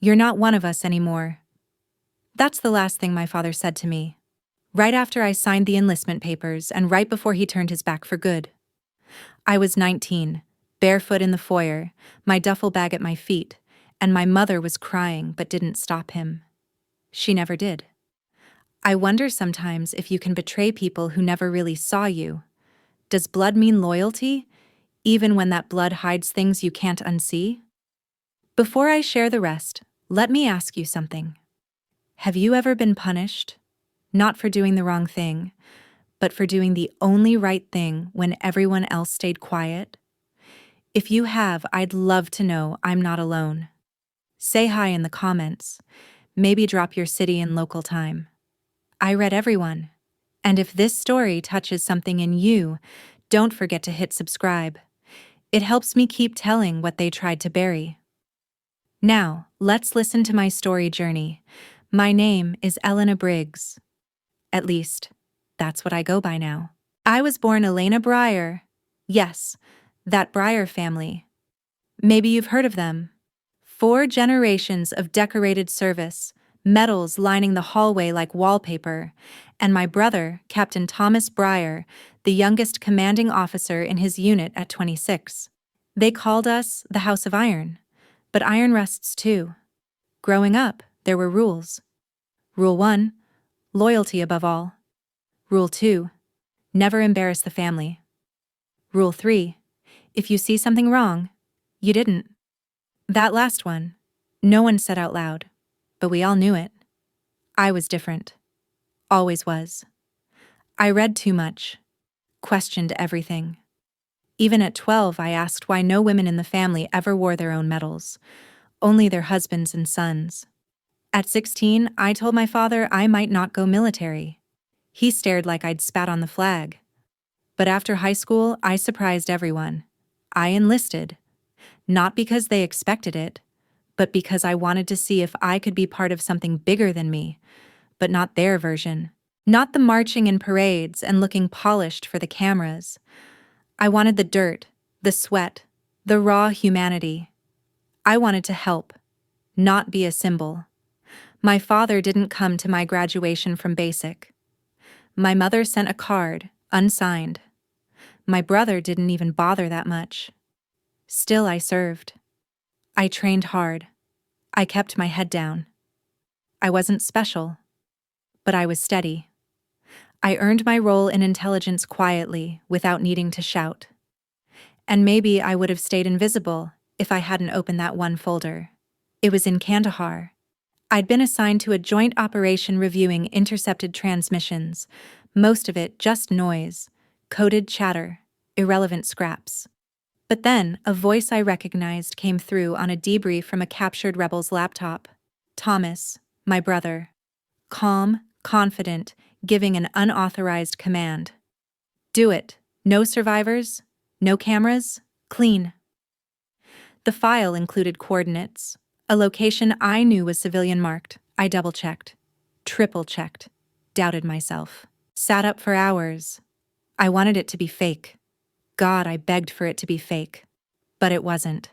You're not one of us anymore. That's the last thing my father said to me. Right after I signed the enlistment papers and right before he turned his back for good. I was 19, barefoot in the foyer, my duffel bag at my feet, and my mother was crying but didn't stop him. She never did. I wonder sometimes if you can betray people who never really saw you. Does blood mean loyalty, even when that blood hides things you can't unsee? Before I share the rest, let me ask you something. Have you ever been punished? Not for doing the wrong thing, but for doing the only right thing when everyone else stayed quiet? If you have, I'd love to know I'm not alone. Say hi in the comments. Maybe drop your city and local time. I read everyone. And if this story touches something in you, don't forget to hit subscribe. It helps me keep telling what they tried to bury. Now, let's listen to my story journey. My name is Elena Briggs. At least, that's what I go by now. I was born Elena Briar. Yes, that Brier family. Maybe you've heard of them. 4 generations of decorated service, medals lining the hallway like wallpaper, and my brother, Captain Thomas Brier, the youngest commanding officer in his unit at 26. They called us the House of Iron, but iron rusts too. Growing up, there were rules. Rule 1, loyalty above all. Rule 2, never embarrass the family. Rule 3, if you see something wrong, you didn't. That last one, no one said out loud, but we all knew it. I was different. Always was. I read too much, questioned everything. Even at 12, I asked why no women in the family ever wore their own medals, only their husbands and sons. At 16, I told my father I might not go military. He stared like I'd spat on the flag. But after high school, I surprised everyone. I enlisted. Not because they expected it, but because I wanted to see if I could be part of something bigger than me, but not their version. Not the marching in parades and looking polished for the cameras. I wanted the dirt, the sweat, the raw humanity. I wanted to help, not be a symbol. My father didn't come to my graduation from basic. My mother sent a card, unsigned. My brother didn't even bother that much. Still, I served. I trained hard. I kept my head down. I wasn't special, but I was steady. I earned my role in intelligence quietly, without needing to shout. And maybe I would have stayed invisible if I hadn't opened that one folder. It was in Kandahar. I'd been assigned to a joint operation reviewing intercepted transmissions, most of it just noise, coded chatter, irrelevant scraps. But then, a voice I recognized came through on a debrief from a captured rebel's laptop. Thomas, my brother. Calm, confident, giving an unauthorized command. Do it. No survivors, no cameras, clean. The file included coordinates, a location I knew was civilian marked. I double-checked, triple-checked, doubted myself. Sat up for hours. I wanted it to be fake. God, I begged for it to be fake. But it wasn't.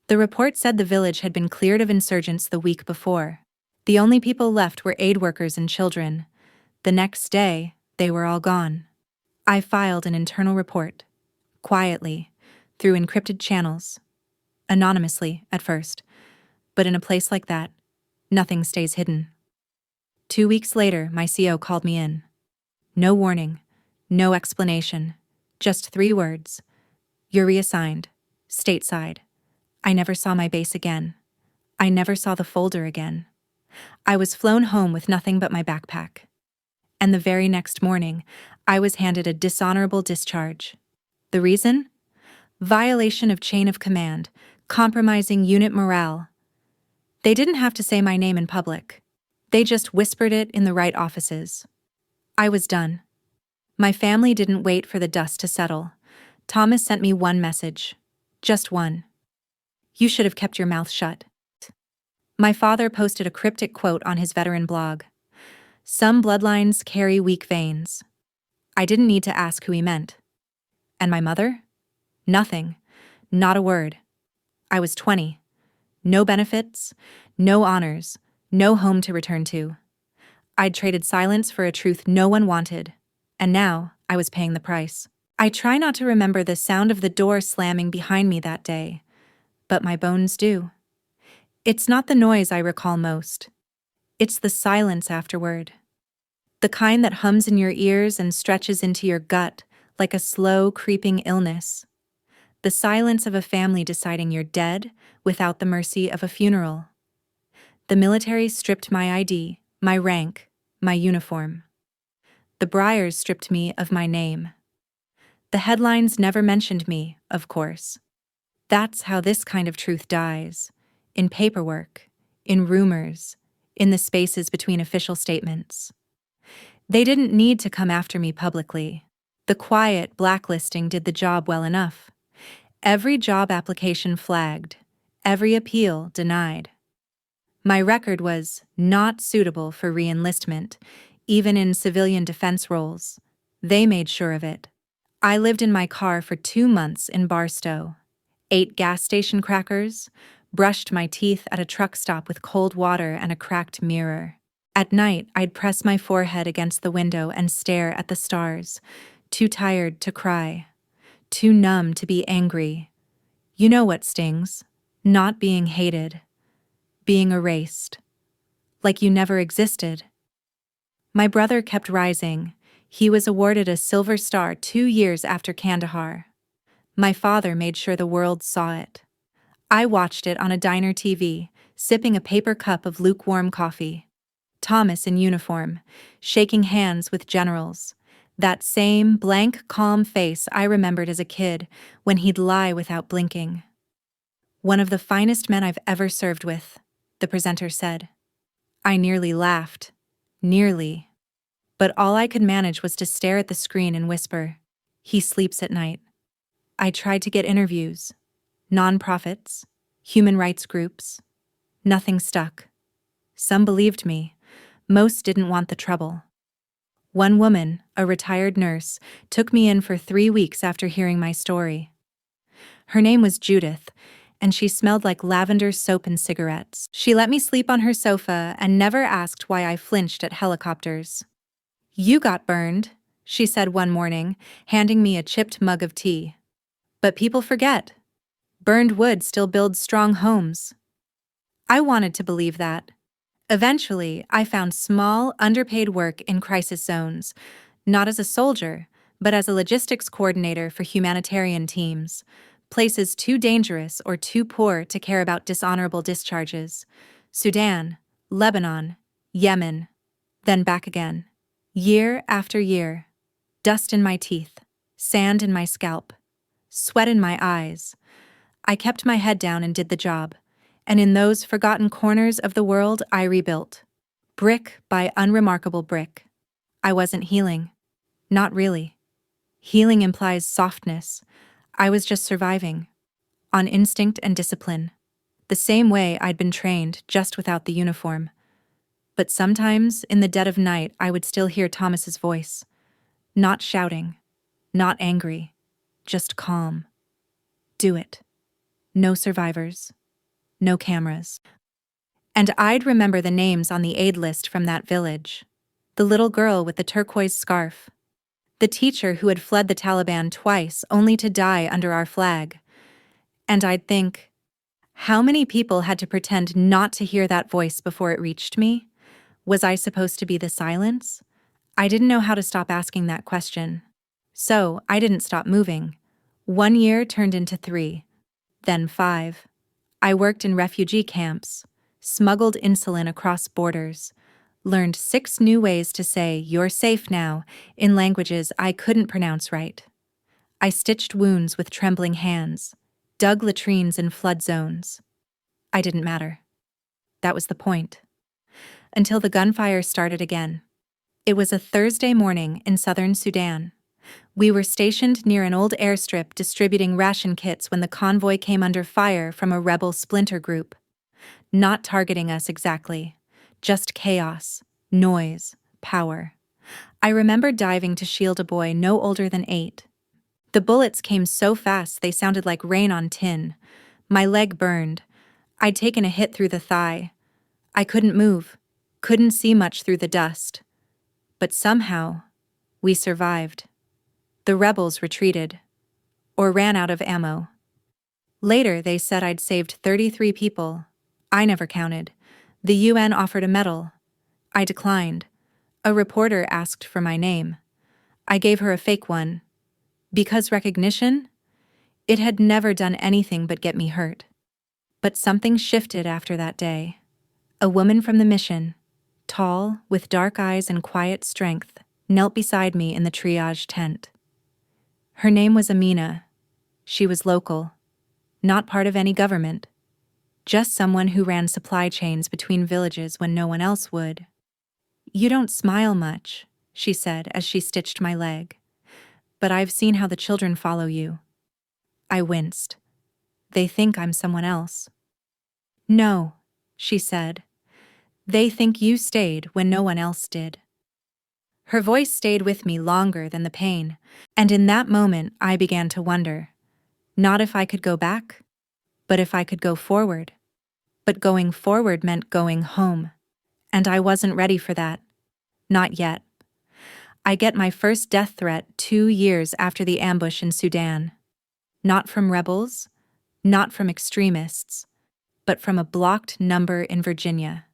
The report said the village had been cleared of insurgents the week before. The only people left were aid workers and children. The next day, they were all gone. I filed an internal report, quietly, through encrypted channels. Anonymously, at first. But in a place like that, nothing stays hidden. 2 weeks later, my CO called me in. No warning, no explanation, just 3 words. You're reassigned, stateside. I never saw my base again. I never saw the folder again. I was flown home with nothing but my backpack. And the very next morning, I was handed a dishonorable discharge. The reason? Violation of chain of command, compromising unit morale. They didn't have to say my name in public. They just whispered it in the right offices. I was done. My family didn't wait for the dust to settle. Thomas sent me one message. Just one. You should have kept your mouth shut. My father posted a cryptic quote on his veteran blog. Some bloodlines carry weak veins. I didn't need to ask who he meant. And my mother? Nothing. Not a word. I was 20. No benefits, no honors, no home to return to. I'd traded silence for a truth no one wanted, and now I was paying the price. I try not to remember the sound of the door slamming behind me that day, but my bones do. It's not the noise I recall most. It's the silence afterward. The kind that hums in your ears and stretches into your gut like a slow, creeping illness. The silence of a family deciding you're dead without the mercy of a funeral. The military stripped my ID, my rank, my uniform. The Briers stripped me of my name. The headlines never mentioned me, of course. That's how this kind of truth dies. In paperwork, in rumors, in the spaces between official statements. They didn't need to come after me publicly. The quiet blacklisting did the job well enough. Every job application flagged, every appeal denied. My record was not suitable for re-enlistment, even in civilian defense roles. They made sure of it. I lived in my car for 2 months in Barstow, ate gas station crackers, brushed my teeth at a truck stop with cold water and a cracked mirror. At night, I'd press my forehead against the window and stare at the stars, too tired to cry, too numb to be angry. You know what stings? Not being hated, being erased, like you never existed. My brother kept rising. He was awarded a Silver Star 2 years after Kandahar. My father made sure the world saw it. I watched it on a diner TV, sipping a paper cup of lukewarm coffee. Thomas in uniform, shaking hands with generals. That same blank, calm face I remembered as a kid when he'd lie without blinking. "One of the finest men I've ever served with," the presenter said. I nearly laughed. Nearly. But all I could manage was to stare at the screen and whisper, "He sleeps at night." I tried to get interviews. Nonprofits, human rights groups. Nothing stuck. Some believed me. Most didn't want the trouble. One woman, a retired nurse, took me in for 3 weeks after hearing my story. Her name was Judith, and she smelled like lavender soap and cigarettes. She let me sleep on her sofa and never asked why I flinched at helicopters. "You got burned," she said one morning, handing me a chipped mug of tea. "But people forget. Burned wood still builds strong homes." I wanted to believe that. Eventually, I found small, underpaid work in crisis zones, not as a soldier, but as a logistics coordinator for humanitarian teams, places too dangerous or too poor to care about dishonorable discharges. Sudan, Lebanon, Yemen, then back again. Year after year. Dust in my teeth, sand in my scalp, sweat in my eyes. I kept my head down and did the job. And in those forgotten corners of the world, I rebuilt. Brick by unremarkable brick. I wasn't healing. Not really. Healing implies softness. I was just surviving. On instinct and discipline. The same way I'd been trained, just without the uniform. But sometimes, in the dead of night, I would still hear Thomas's voice. Not shouting. Not angry. Just calm. Do it. No survivors. No cameras. And I'd remember the names on the aid list from that village. The little girl with the turquoise scarf. The teacher who had fled the Taliban twice only to die under our flag. And I'd think, how many people had to pretend not to hear that voice before it reached me? Was I supposed to be the silence? I didn't know how to stop asking that question. So I didn't stop moving. 1 year turned into 3. Then 5. I worked in refugee camps, smuggled insulin across borders, learned 6 new ways to say "you're safe now" in languages I couldn't pronounce right. I stitched wounds with trembling hands, dug latrines in flood zones. I didn't matter. That was the point. Until the gunfire started again. It was a Thursday morning in southern Sudan. We were stationed near an old airstrip distributing ration kits when the convoy came under fire from a rebel splinter group. Not targeting us exactly, just chaos, noise, power. I remember diving to shield a boy no older than 8. The bullets came so fast they sounded like rain on tin. My leg burned. I'd taken a hit through the thigh. I couldn't move, couldn't see much through the dust. But somehow, we survived. The rebels retreated, or ran out of ammo. Later, they said I'd saved 33 people. I never counted. The UN offered a medal. I declined. A reporter asked for my name. I gave her a fake one. Because recognition? It had never done anything but get me hurt. But something shifted after that day. A woman from the mission, tall, with dark eyes and quiet strength, knelt beside me in the triage tent. Her name was Amina. She was local, not part of any government, just someone who ran supply chains between villages when no one else would. "You don't smile much," she said as she stitched my leg. "But I've seen how the children follow you." I winced. "They think I'm someone else." "No," she said. "They think you stayed when no one else did." Her voice stayed with me longer than the pain, and in that moment I began to wonder, not if I could go back, but if I could go forward. But going forward meant going home, and I wasn't ready for that. Not yet. I get my first death threat 2 years after the ambush in Sudan. Not from rebels, not from extremists, but from a blocked number in Virginia.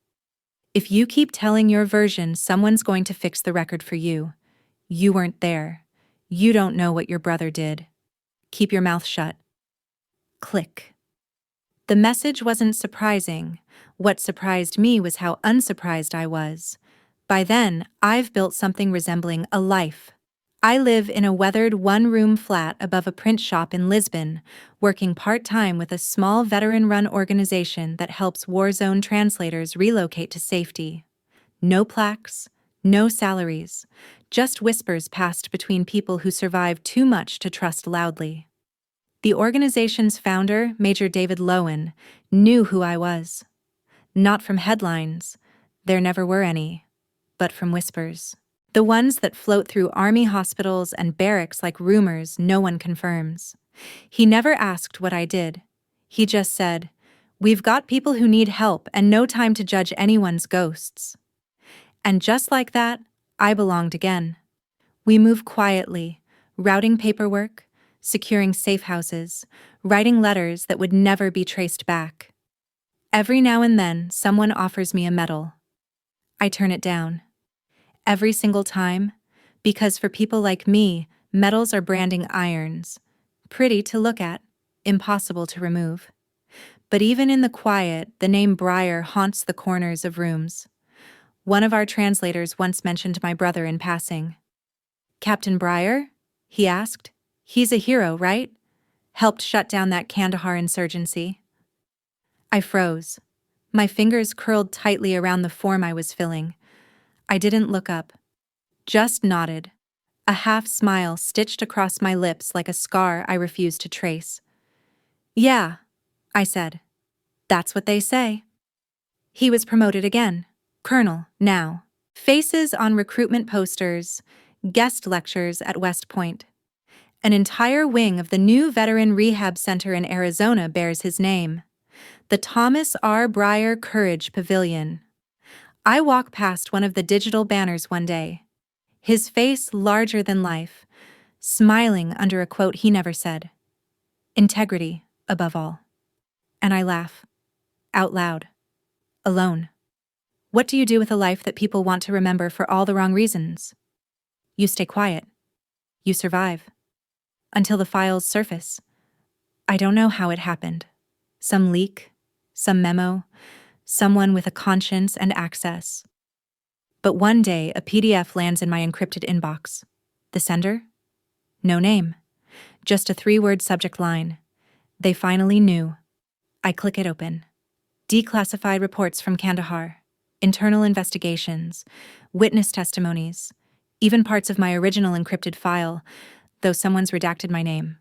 "If you keep telling your version, someone's going to fix the record for you. You weren't there. You don't know what your brother did. Keep your mouth shut." Click. The message wasn't surprising. What surprised me was how unsurprised I was. By then, I've built something resembling a life. I live in a weathered one-room flat above a print shop in Lisbon, working part-time with a small veteran-run organization that helps war-zone translators relocate to safety. No plaques, no salaries, just whispers passed between people who survived too much to trust loudly. The organization's founder, Major David Lowen, knew who I was. Not from headlines, there never were any, but from whispers. The ones that float through army hospitals and barracks like rumors no one confirms. He never asked what I did. He just said, "We've got people who need help and no time to judge anyone's ghosts." And just like that, I belonged again. We move quietly, routing paperwork, securing safe houses, writing letters that would never be traced back. Every now and then, someone offers me a medal. I turn it down. Every single time, because for people like me, medals are branding irons. Pretty to look at, impossible to remove. But even in the quiet, the name Brier haunts the corners of rooms. One of our translators once mentioned my brother in passing. "Captain Brier?" he asked. "He's a hero, right? Helped shut down that Kandahar insurgency." I froze. My fingers curled tightly around the form I was filling. I didn't look up. Just nodded. A half smile stitched across my lips like a scar I refused to trace. "Yeah," I said. "That's what they say." He was promoted again. Colonel, now. Faces on recruitment posters, guest lectures at West Point. An entire wing of the new Veteran Rehab Center in Arizona bears his name. The Thomas R. Brier Courage Pavilion. I walk past one of the digital banners one day. His face larger than life, smiling under a quote he never said. "Integrity, above all." And I laugh. Out loud. Alone. What do you do with a life that people want to remember for all the wrong reasons? You stay quiet. You survive. Until the files surface. I don't know how it happened. Some leak, some memo, someone with a conscience and access. But one day, a PDF lands in my encrypted inbox. The sender? No name. Just a 3-word subject line. They finally knew. I click it open. Declassified reports from Kandahar. Internal investigations. Witness testimonies. Even parts of my original encrypted file, though someone's redacted my name.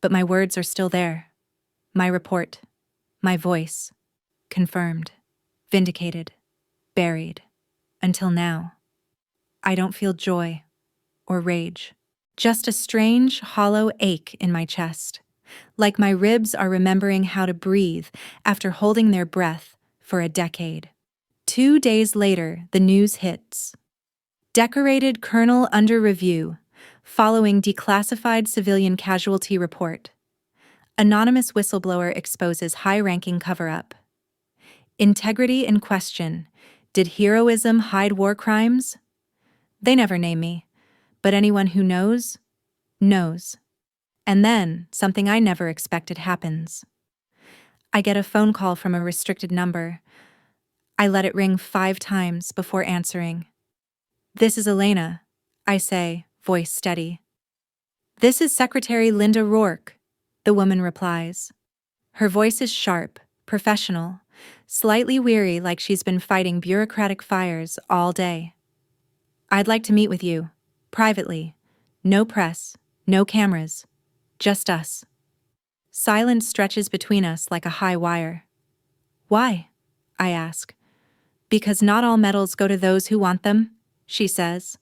But my words are still there. My report. My voice. Confirmed. Vindicated. Buried. Until now. I don't feel joy or rage. Just a strange, hollow ache in my chest. like my ribs are remembering how to breathe after holding their breath for a decade. 2 days later, the news hits. Decorated colonel under review, following declassified civilian casualty report. Anonymous whistleblower exposes high-ranking cover-up. Integrity in question. Did heroism hide war crimes? They never name me, but anyone who knows, knows. And then, something I never expected happens. I get a phone call from a restricted number. I let it ring 5 times before answering. "This is Elena," I say, voice steady. "This is Secretary Linda Rourke," the woman replies. Her voice is sharp, professional, slightly weary, like she's been fighting bureaucratic fires all day. "I'd like to meet with you, privately. No press, no cameras, just us." Silence stretches between us like a high wire. "Why?" I ask. "Because not all medals go to those who want them," she says.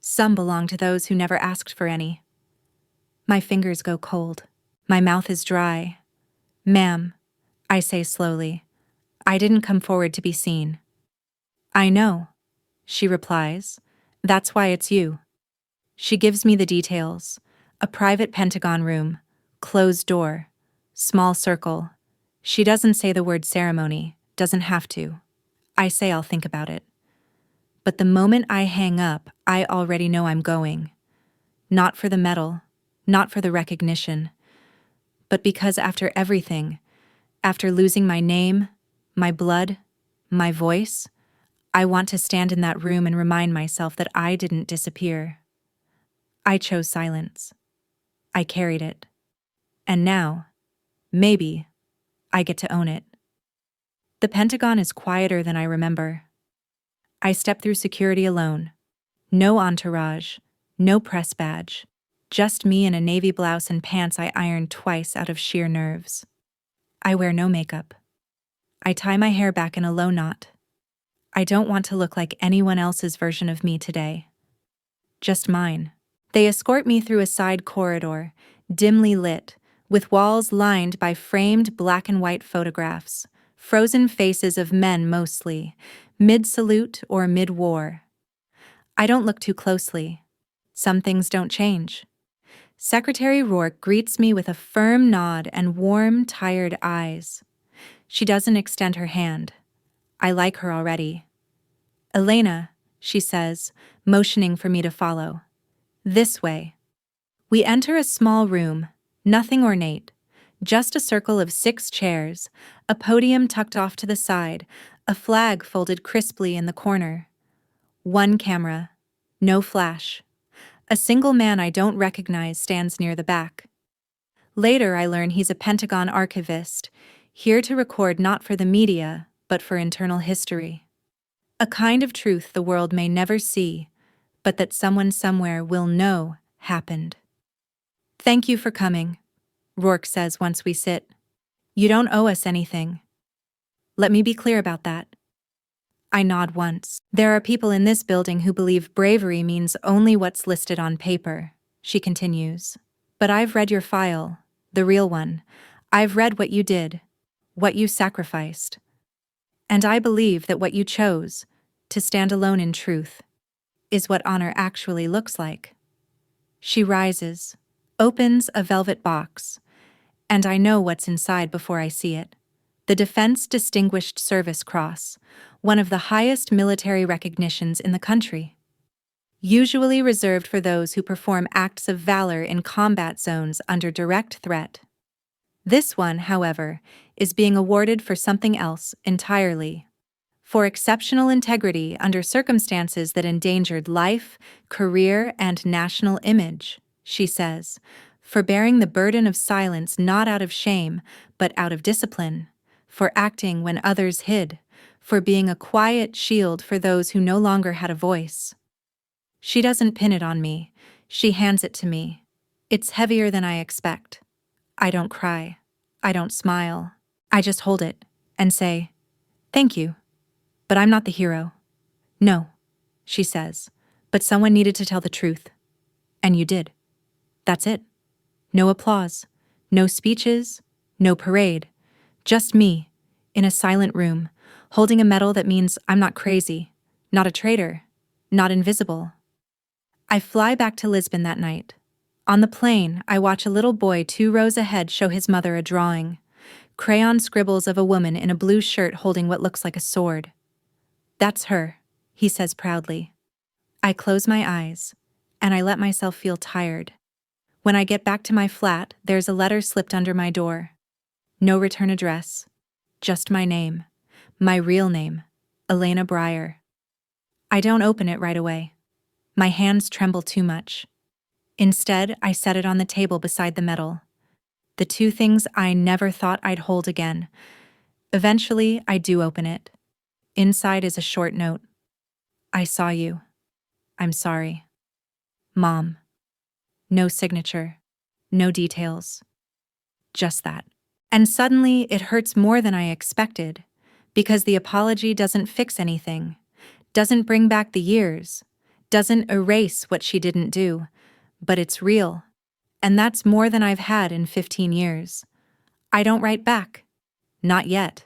"Some belong to those who never asked for any." My fingers go cold. My mouth is dry. "Ma'am," I say slowly, "I didn't come forward to be seen." "I know," she replies. "That's why it's you." She gives me the details. A private Pentagon room, closed door, small circle. She doesn't say the word ceremony, doesn't have to. I say I'll think about it. But the moment I hang up, I already know I'm going. Not for the medal, not for the recognition, but because after everything, after losing my name, my blood, my voice, I want to stand in that room and remind myself that I didn't disappear. I chose silence. I carried it. And now, maybe, I get to own it. The Pentagon is quieter than I remember. I step through security alone. No entourage, no press badge. Just me in a navy blouse and pants I ironed twice out of sheer nerves. I wear no makeup. I tie my hair back in a low knot. I don't want to look like anyone else's version of me today. Just mine. They escort me through a side corridor, dimly lit, with walls lined by framed black and white photographs, frozen faces of men mostly, mid-salute or mid-war. I don't look too closely. Some things don't change. Secretary Rourke greets me with a firm nod and warm, tired eyes. She doesn't extend her hand. I like her already. "Elena," she says, motioning for me to follow. "This way." We enter a small room, nothing ornate, just a circle of 6 chairs, a podium tucked off to the side, a flag folded crisply in the corner. 1 camera, no flash. A single man I don't recognize stands near the back. Later I learn he's a Pentagon archivist, here to record not for the media, but for internal history. A kind of truth the world may never see, but that someone somewhere will know happened. "Thank you for coming," Rourke says once we sit. "You don't owe us anything. Let me be clear about that." I nod once. "There are people in this building who believe bravery means only what's listed on paper," she continues. "But I've read your file, the real one. I've read what you did, what you sacrificed. And I believe that what you chose, to stand alone in truth, is what honor actually looks like." She rises, opens a velvet box, and I know what's inside before I see it. The Defense Distinguished Service Cross, one of the highest military recognitions in the country. Usually reserved for those who perform acts of valor in combat zones under direct threat. This one, however, is being awarded for something else entirely. For exceptional integrity under circumstances that endangered life, career, and national image, she says, for bearing the burden of silence not out of shame, but out of discipline, for acting when others hid, for being a quiet shield for those who no longer had a voice. She doesn't pin it on me, she hands it to me. It's heavier than I expect. I don't cry. I don't smile. I just hold it and say, "Thank you. But I'm not the hero." "No," she says, "but someone needed to tell the truth. And you did. That's it. No applause. No speeches, no parade. Just me, in a silent room, holding a medal that means I'm not crazy, not a traitor, not invisible. I fly back to Lisbon that night. On the plane, I watch a little boy 2 rows ahead show his mother a drawing. Crayon scribbles of a woman in a blue shirt holding what looks like a sword. "That's her," he says proudly. I close my eyes, and I let myself feel tired. When I get back to my flat, there's a letter slipped under my door. No return address. Just my name. My real name. Elena Briar. I don't open it right away. My hands tremble too much. Instead, I set it on the table beside the medal. The two things I never thought I'd hold again. Eventually, I do open it. Inside is a short note. "I saw you. I'm sorry. Mom." No signature. No details. Just that. And suddenly, it hurts more than I expected, because the apology doesn't fix anything, doesn't bring back the years, doesn't erase what she didn't do, but it's real. And that's more than I've had in 15 years. I don't write back. Not yet.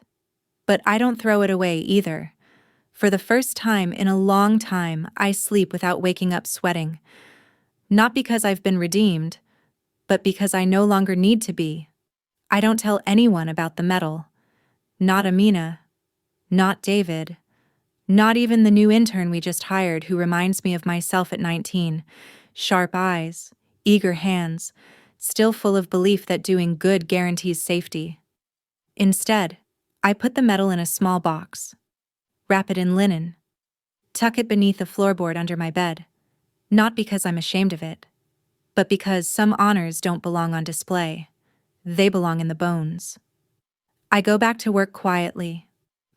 But I don't throw it away either. For the first time in a long time, I sleep without waking up sweating. Not because I've been redeemed, but because I no longer need to be. I don't tell anyone about the medal. Not Amina. Not David. Not even the new intern we just hired who reminds me of myself at 19. Sharp eyes, eager hands, still full of belief that doing good guarantees safety. Instead, I put the medal in a small box, wrap it in linen, tuck it beneath the floorboard under my bed, not because I'm ashamed of it, but because some honors don't belong on display. They belong in the bones. I go back to work quietly,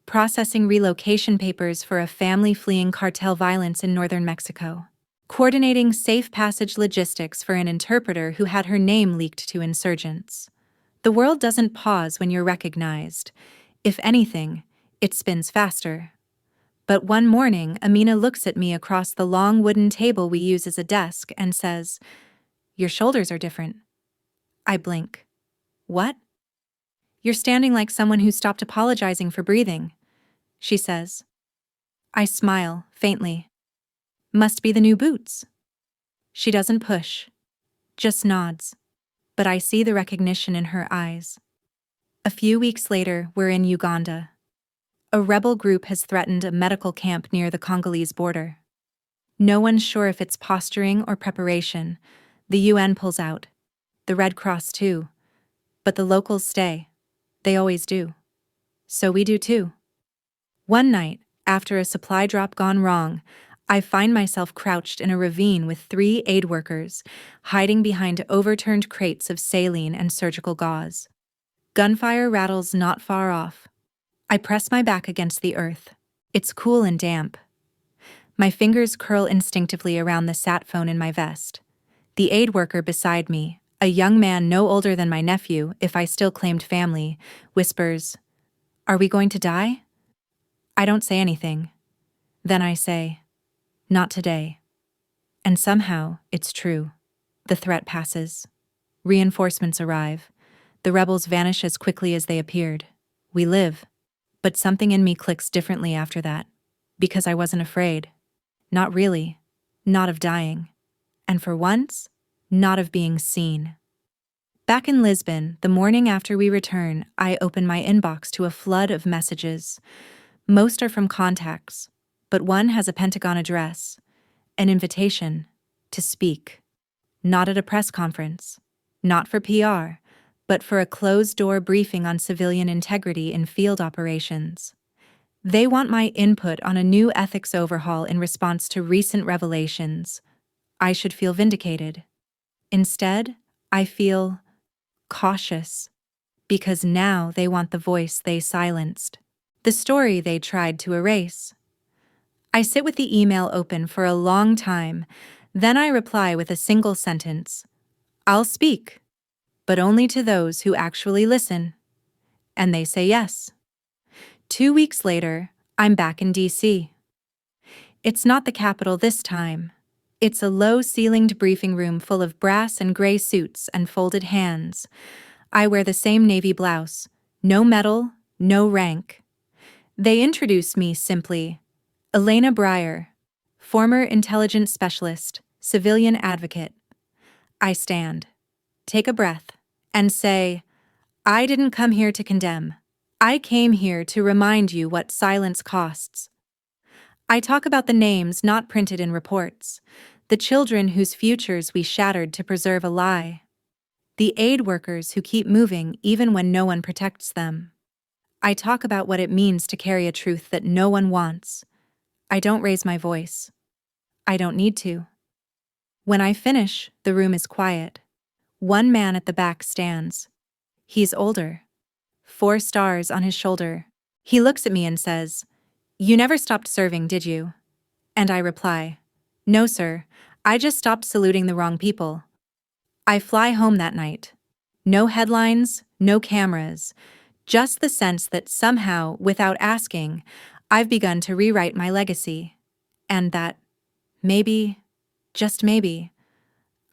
processing relocation papers for a family fleeing cartel violence in northern Mexico, coordinating safe passage logistics for an interpreter who had her name leaked to insurgents. The world doesn't pause when you're recognized. If anything, it spins faster. But one morning, Amina looks at me across the long wooden table we use as a desk and says, "Your shoulders are different." I blink. "What?" "You're standing like someone who stopped apologizing for breathing," she says. I smile, faintly. "Must be the new boots." She doesn't push, just nods, but I see the recognition in her eyes. A few weeks later, we're in Uganda. A rebel group has threatened a medical camp near the Congolese border. No one's sure if it's posturing or preparation. The UN pulls out. The Red Cross too. But the locals stay. They always do. So we do too. One night, after a supply drop gone wrong, I find myself crouched in a ravine with 3 aid workers, hiding behind overturned crates of saline and surgical gauze. Gunfire rattles not far off. I press my back against the earth. It's cool and damp. My fingers curl instinctively around the sat phone in my vest. The aid worker beside me, a young man no older than my nephew, if I still claimed family, whispers, "Are we going to die?" I don't say anything. Then I say, "Not today." And somehow, it's true. The threat passes. Reinforcements arrive. The rebels vanish as quickly as they appeared. We live. But something in me clicks differently after that. Because I wasn't afraid. Not really. Not of dying. And for once, not of being seen. Back in Lisbon, the morning after we return, I open my inbox to a flood of messages. Most are from contacts, but one has a Pentagon address, an invitation to speak. Not at a press conference, not for PR, but for a closed-door briefing on civilian integrity in field operations. They want my input on a new ethics overhaul in response to recent revelations. I should feel vindicated. Instead, I feel cautious, because now they want the voice they silenced, the story they tried to erase. I sit with the email open for a long time, then I reply with a single sentence. "I'll speak, but only to those who actually listen." And they say yes. 2 weeks later, I'm back in DC. It's not the Capitol this time. It's a low-ceilinged briefing room full of brass and gray suits and folded hands. I wear the same navy blouse. No medal, no rank. They introduce me simply. Elena Briar, former intelligence specialist, civilian advocate. I stand, take a breath, and say, I didn't come here to condemn. I came here to remind you what silence costs. I talk about the names not printed in reports, the children whose futures we shattered to preserve a lie, the aid workers who keep moving even when no one protects them. I talk about what it means to carry a truth that no one wants. I don't raise my voice. I don't need to. When I finish, the room is quiet. One man at the back stands. He's older. 4 stars on his shoulder. He looks at me and says, "You never stopped serving, did you?" And I reply, "No, sir. I just stopped saluting the wrong people." I fly home that night. No headlines, no cameras, just the sense that somehow, without asking, I've begun to rewrite my legacy. And that, maybe, just maybe,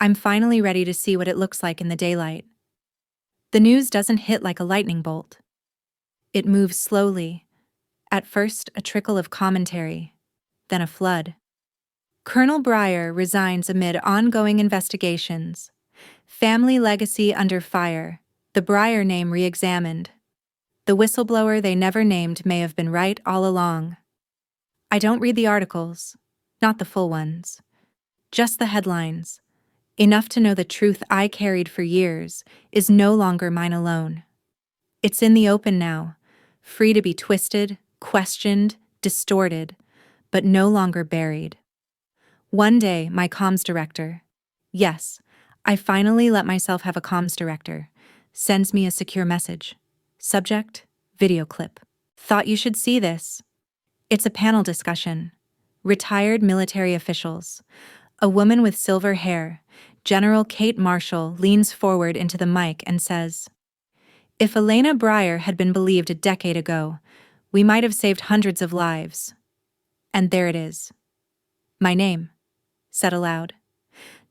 I'm finally ready to see what it looks like in the daylight. The news doesn't hit like a lightning bolt. It moves slowly. At first, a trickle of commentary, then a flood. Colonel Brier resigns amid ongoing investigations. Family legacy under fire. The Brier name re-examined. The whistleblower they never named may have been right all along. I don't read the articles, not the full ones. Just the headlines. Enough to know the truth I carried for years is no longer mine alone. It's in the open now, free to be twisted, questioned, distorted, but no longer buried. One day, my comms director, yes, I finally let myself have a comms director, sends me a secure message. Subject, video clip. Thought you should see this. It's a panel discussion. Retired military officials. A woman with silver hair, General Kate Marshall, leans forward into the mic and says, "If Elena Briar had been believed a decade ago, we might have saved hundreds of lives." And there it is. My name, said aloud.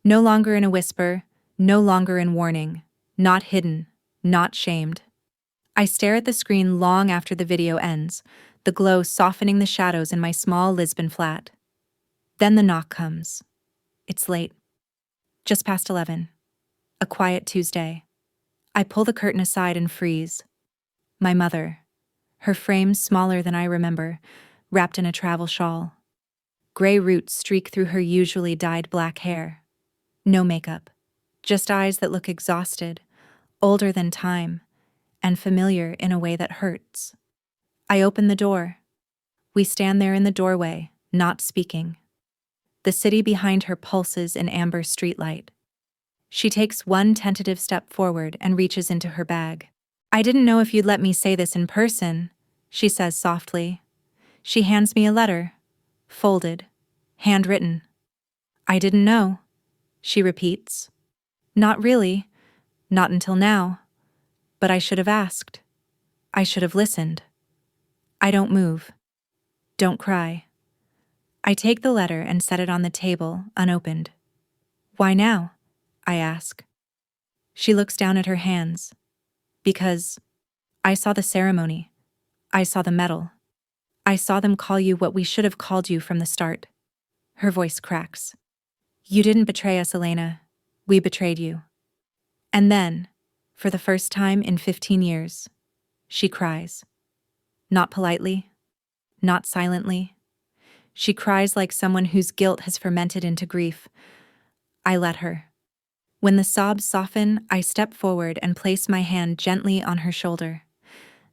No longer in a whisper, no longer in warning, not hidden, not shamed. I stare at the screen long after the video ends, the glow softening the shadows in my small Lisbon flat. Then the knock comes. It's late. Just past 11. A quiet Tuesday. I pull the curtain aside and freeze. My mother. Her frame smaller than I remember, wrapped in a travel shawl. Gray roots streak through her usually dyed black hair. No makeup. Just eyes that look exhausted, older than time, and familiar in a way that hurts. I open the door. We stand there in the doorway, not speaking. The city behind her pulses in amber streetlight. She takes one tentative step forward and reaches into her bag. "I didn't know if you'd let me say this in person," she says softly. She hands me a letter, folded, handwritten. "I didn't know," she repeats. "Not really, not until now. But I should have asked. I should have listened." I don't move. Don't cry. I take the letter and set it on the table, unopened. "Why now?" I ask. She looks down at her hands. "Because I saw the ceremony. I saw the medal. I saw them call you what we should have called you from the start." Her voice cracks. "You didn't betray us, Elena. We betrayed you." And then, for the first time in 15 years, she cries. Not politely, not silently. She cries like someone whose guilt has fermented into grief. I let her. When the sobs soften, I step forward and place my hand gently on her shoulder.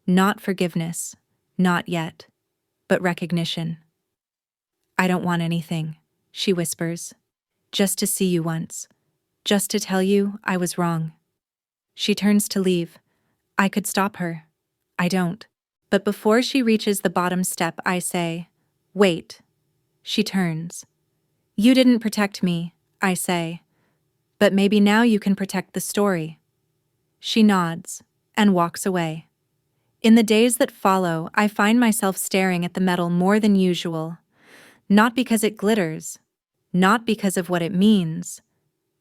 Not forgiveness, not yet, but recognition. "I don't want anything," she whispers. "Just to see you once. Just to tell you I was wrong." She turns to leave. I could stop her. I don't. But before she reaches the bottom step, I say, "Wait." She turns. "You didn't protect me," I say. "But maybe now you can protect the story." She nods and walks away. In the days that follow, I find myself staring at the medal more than usual. Not because it glitters, not because of what it means,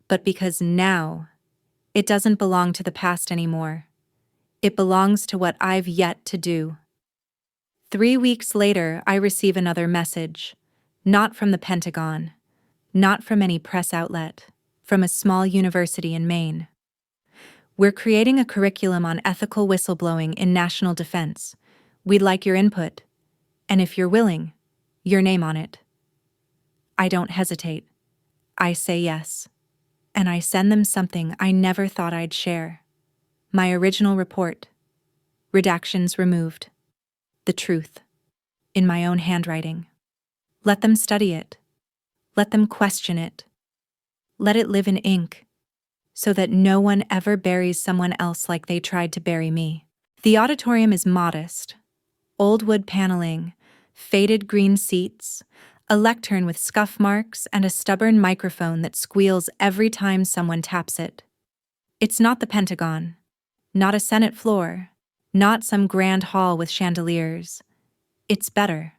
but because now It doesn't belong to the past anymore. It belongs to what I've yet to do. 3 weeks later, I receive another message. Not from the Pentagon. Not from any press outlet. From a small university in Maine. We're creating a curriculum on ethical whistleblowing in national defense. We'd like your input. And if you're willing, your name on it. I don't hesitate. I say yes. And I send them something I never thought I'd share. My original report. Redactions removed. The truth. In my own handwriting. Let them study it. Let them question it. Let it live in ink, so that no one ever buries someone else like they tried to bury me. The auditorium is modest. Old wood paneling, faded green seats, a lectern with scuff marks, and a stubborn microphone that squeals every time someone taps it. It's not the Pentagon, not a Senate floor, not some grand hall with chandeliers. It's better,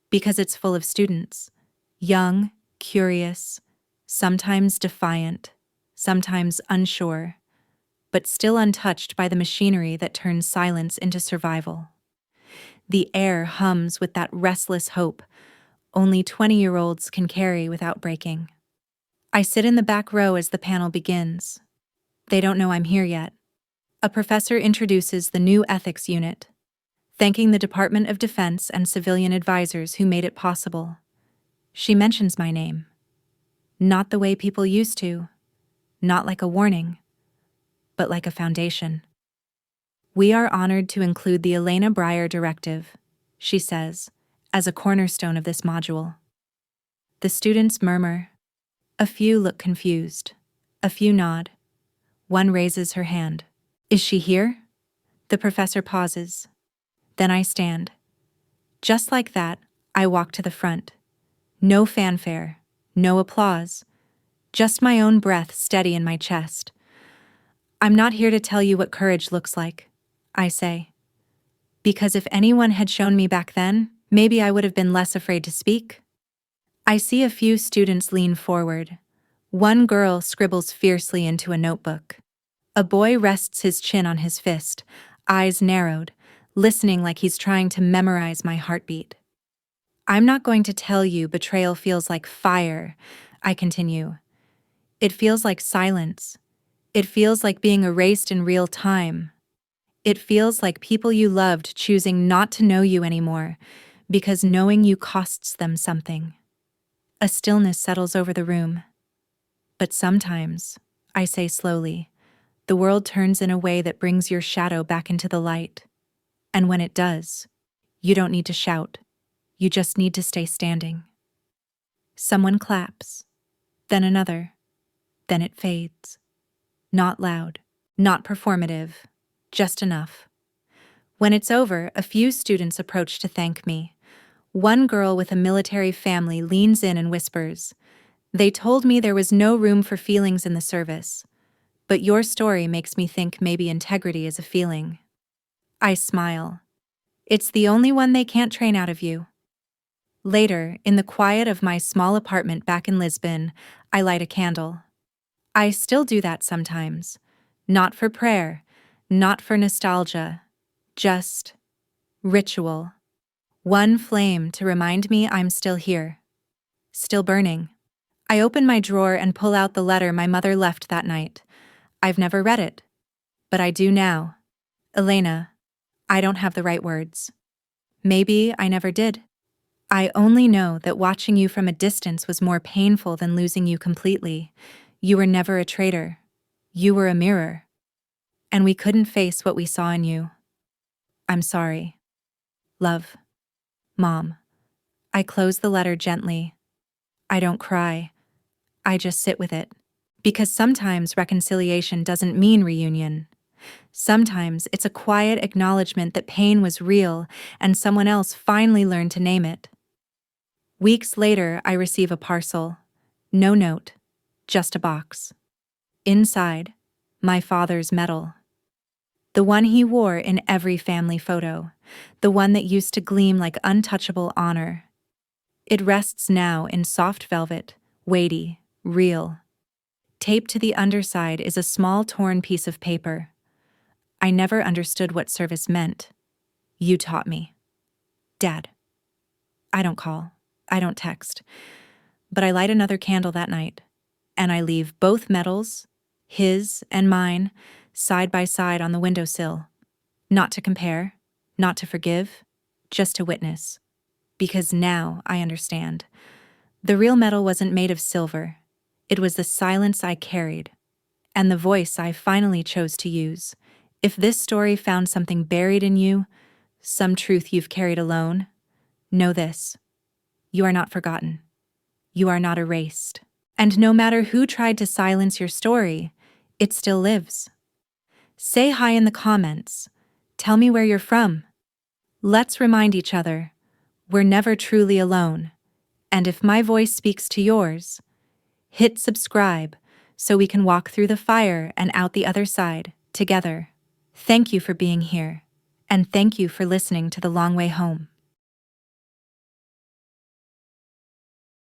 because it's full of students, young, curious, sometimes defiant, sometimes unsure, but still untouched by the machinery that turns silence into survival. The air hums with that restless hope only 20-year-olds can carry without breaking. I sit in the back row as the panel begins. They don't know I'm here yet. A professor introduces the new ethics unit, thanking the Department of Defense and civilian advisors who made it possible. She mentions my name. Not the way people used to, not like a warning, but like a foundation. We are honored to include the Elena Briar directive, she says, as a cornerstone of this module. The students murmur. A few look confused. A few nod. One raises her hand. Is she here? The professor pauses. Then I stand. Just like that, I walk to the front. No fanfare, no applause, just my own breath steady in my chest. I'm not here to tell you what courage looks like, I say. Because if anyone had shown me back then, maybe I would have been less afraid to speak. I see a few students lean forward. One girl scribbles fiercely into a notebook. A boy rests his chin on his fist, eyes narrowed, listening like he's trying to memorize my heartbeat. I'm not going to tell you betrayal feels like fire, I continue. It feels like silence. It feels like being erased in real time. It feels like people you loved choosing not to know you anymore because knowing you costs them something. A stillness settles over the room. But sometimes, I say slowly, the world turns in a way that brings your shadow back into the light. And when it does, you don't need to shout. You just need to stay standing. Someone claps, then another, then it fades. Not loud, not performative, just enough. When it's over, a few students approach to thank me. One girl with a military family leans in and whispers, "They told me there was no room for feelings in the service, but your story makes me think maybe integrity is a feeling." I smile. It's the only one they can't train out of you. Later, in the quiet of my small apartment back in Lisbon, I light a candle. I still do that sometimes. Not for prayer, not for nostalgia, just ritual. One flame to remind me I'm still here. Still burning. I open my drawer and pull out the letter my mother left that night. I've never read it, but I do now. Elena, I don't have the right words. Maybe I never did. I only know that watching you from a distance was more painful than losing you completely. You were never a traitor. You were a mirror. And we couldn't face what we saw in you. I'm sorry. Love. Mom. I close the letter gently. I don't cry. I just sit with it. Because sometimes reconciliation doesn't mean reunion. Sometimes it's a quiet acknowledgement that pain was real and someone else finally learned to name it. Weeks later, I receive a parcel. No note, just a box. Inside, my father's medal. The one he wore in every family photo. The one that used to gleam like untouchable honor. It rests now in soft velvet, weighty, real. Taped to the underside is a small torn piece of paper. I never understood what service meant. You taught me. Dad. I don't call. I don't text. But I light another candle that night, and I leave both medals, his and mine, side by side on the windowsill. Not to compare, not to forgive, just to witness. Because now I understand. The real medal wasn't made of silver. It was the silence I carried, and the voice I finally chose to use. If this story found something buried in you, some truth you've carried alone, know this: you are not forgotten. You are not erased. And no matter who tried to silence your story, it still lives. Say hi in the comments. Tell me where you're from. Let's remind each other, we're never truly alone. And if my voice speaks to yours, hit subscribe so we can walk through the fire and out the other side together. Thank you for being here, and thank you for listening to The Long Way Home.